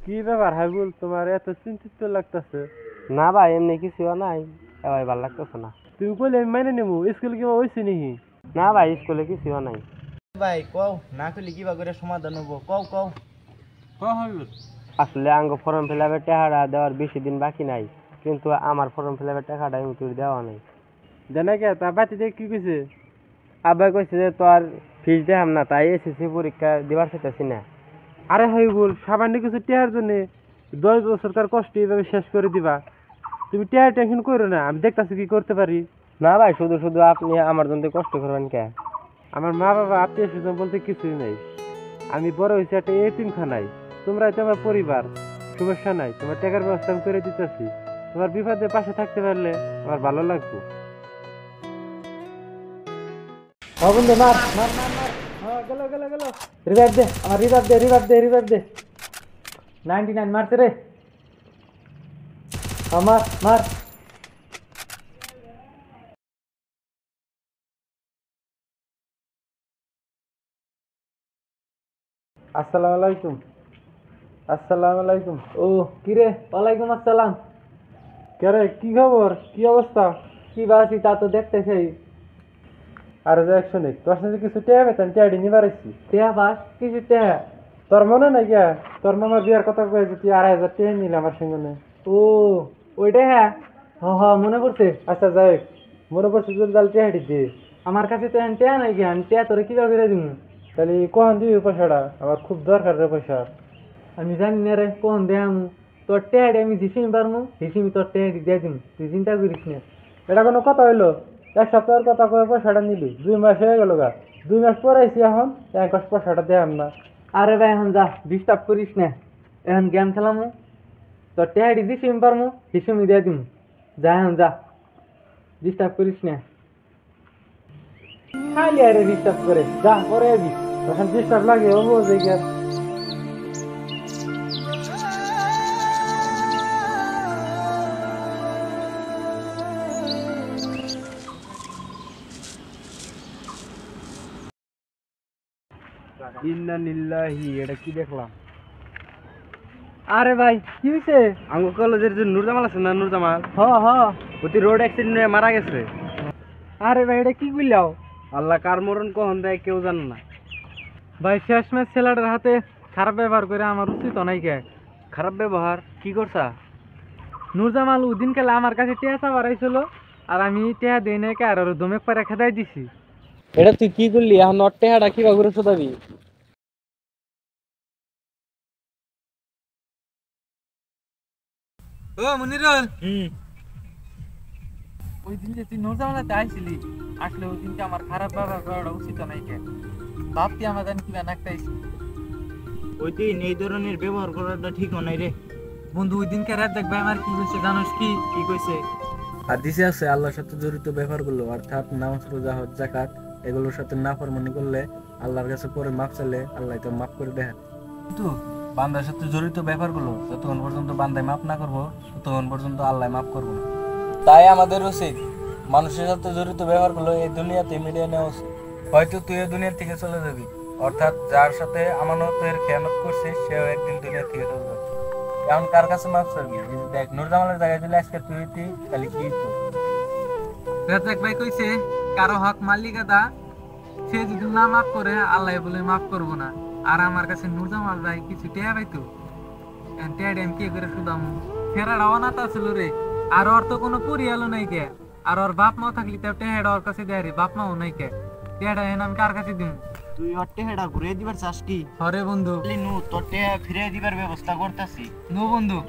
কি ব্যাপার হাবিবুল, তোমার এত চিন্তিত লাগতেছে? না ভাই, এমনি কিছু নাই, ভাই ভালো লাগতেছে না। তুই কইলে আমি মাইনে নেবো, স্কুল কি হয়েছে নাকি? না ভাই, স্কুলে কিছু নাই। ভাই কও না কইলে কিবা করে সমাধান হবো, কও কও। হাবিবুল, আসলে আঙ্গ ফর্ম ফিল আপের টাকাটা দেওয়ার বেশি দিন বাকি নাই, কিন্তু আমার ফর্ম ফিল আপের টাকাটা আমি তোর দেওয়া নাই। জানা কে তা বাতি দিয়ে কি কইছে? আব্বাই কইছে যে তোর ফিস দেখাম না, তাই এসএসসি পরীক্ষা দিবার চাইতেছি না। আরে হাবিবুল, সামান্য কিছু টেহার জন্য 10 বছরকার কষ্ট এইভাবে শেষ করে দিবা? তুমি টেহার টেনশন করো না, আমি দেখতেছি কি করতে পারি। না ভাই, শুধু শুধু আপনি আমার জন্য কষ্ট করবেন কে? আমার মা বাবা আত্মীয় স্বজন বলতে কিছুই নেই। আমি বড় হয়েছি একটা এতিমখানায়। তোমরাই তো আমার পরিবার। সমস্যা নাই, তোমার টাকার ব্যবস্থা আমি করে দিতেছি। তোমার বিপদে পাশে থাকতে পারলে আমার ভালো লাগবে। বন্ধু মার মার মার মার। হ্যাঁ গেল গেল গেল। রিভাইভ দে, আমার রিভাইভ দে, রিভাইভ দে, রিভাইভ দে। 99 মারছে রে। মার মার। আসসালামু আলাইকুম। আসসালামু আলাইকুম। ও কিরে, ওয়ালাইকুম আসসালাম। কে কি খবর, কি অবস্থা? কি বাসি তা তো দেখতেছি। আর যে একশনে তোর সাথে কিছু টেয়া পেতেন, টেয়াটি নিবার আসছি। টেয়া বাস কিছু টেয়া? তোর মনে নাই গিয়া, তোর মামার বিয়ার কথা কয়েছে তুই 2,500 টেয়া নিলে আমার সঙ্গে। ও ওইটা হ্যাঁ, হ মনে পড়ছে। আচ্ছা যাই, মনে পড়ছে যদি তাহলে টেয়াটি দে। আমার কাছে তো এখন টেয়া নাই, আমি টেয়া তোরে কিভাবে করে দিব? তাহলে কখন দিবি পয়সাটা? আমার খুব দরকার রে পয়সা। আমি জানি না রে কোন দেয়াম। তোর টেয়াটি আমি হিসিমি পারমু, হিসিমি তোর টেয়াটি দিয়ে দিম, তুই চিন্তা করিস না। এটা কোনো কথা হইলো? 1 সপ্তাহের কথা কয়ে পয়সাটা নিলি, 2 মাস হয়ে গেল গা। 2 মাস পরে আইসি, এখন 1 মাস পয়সাটা দেয়াম না। আরে ভাই এখন যা, ডিস্টার্ব করিস না। এখন গেম খেলামু, তোর টেহাটি হিসিমি পারমু, হিসিমি দিয়ে দিম। যা এখন যা, ডিস্টার্ব করিস না। খালি আরে ডিস্টার্ব করে, যা পরে আবি। এখন ডিস্টার্ব লাগে ও বোঝে গিয়া। ইন্না লিল্লাহি, এটা কি দেখলাম? আরে ভাই কি হয়েছে? আঙ্গ কলেজের যে নুরজামাল আছে না, নুরজামাল, হ হ। ওটি রোড অ্যাক্সিডেন্টে মারা গেছে। আরে ভাই এটা কি করলাও? আল্লাহ কার মরণ কখন দেয় কেউ জানে না। ভাই শেষমেশ ছেলেটার হাতে খারাপ ব্যবহার করে আমার উচিত নাই কে? খারাপ ব্যবহার কি করছা? নুরজামাল ওদিন কালে আমার কাছে টেয়া চাবার আইছিল, আর আমি টেয়া দেই নাই কে, আর ওর দমে পারে খেদাই দিছি। এটা তুই কি করলি? এখন নট্টে হাডা কিবা করে শোধাবি? ও মনিরুল, ওই দিন যে তুই নুরজামালাতে আইছিলি, আসলে ওই দিনকে আমার খারাপ ব্যবহার করাটা উচিত নাই কে? ভাবতি আমার জানি কিবা নাকটাইছি। ওই দিন এই ধরনের ব্যবহার করাটা ঠিক নাই রে বন্ধু। ওই দিনকে রাত দেখবে আমার কি হয়েছে জানোস? কি কি কইছে? হাদিসে আছে আল্লাহর সাথে জড়িত ব্যাপারগুলো, অর্থাৎ নামাজ, রোজা, হজ, যাকাত, এগুলোর সাথে নাফরমানি করলে আল্লাহর কাছে পরে মাপ চাইলে আল্লাহ তো মাফ করে দেয়। কিন্তু বান্দার সাথে জড়িত ব্যাপারগুলো যতক্ষণ পর্যন্ত বান্দায় মাপ না করবো, ততক্ষণ পর্যন্ত আল্লাহ মাফ করবো না। তাই আমাদের উচিত মানুষের সাথে জড়িত ব্যাপারগুলো এই দুনিয়াতে মিলিয়ে নেওয়া উচিত। হয়তো তুই এই দুনিয়া থেকে চলে যাবি, অর্থাৎ যার সাথে আমানতের খেয়ানত করছিস সেও একদিন দুনিয়া থেকে চলে যাবে। এখন কার কাছে মাপ চাইবি? দেখ, নুরজামালের জায়গায় যদি আজকে তুই হইতি তাহলে কি হইতো? রাজাক ভাই কইছে কারো হক মালিকাদা সে যদি না মাফ করে আল্লাহ বলে মাফ করবো না। আর আমার কাছে নুরজামাল ভাই কিছু টেয়া পাইতো, টেয়া আমি কি করে শুধাম? ফেরার অনাথ আছিল রে, আর ওর তো কোনো পরিয়ালও নাই কে, আর ওর বাপ মাও থাকলি তো টেহাটা ওর কাছে দেয় রে, বাপ মাও নাই কে, টেহাটা এনে আমি কার কাছে দিব? তুই অট্টে হেডা ঘুরে দিবার চাস কি? হরে বন্ধু, নু তোর টেহা ফিরে দিবার ব্যবস্থা করতেছি। নো বন্ধু।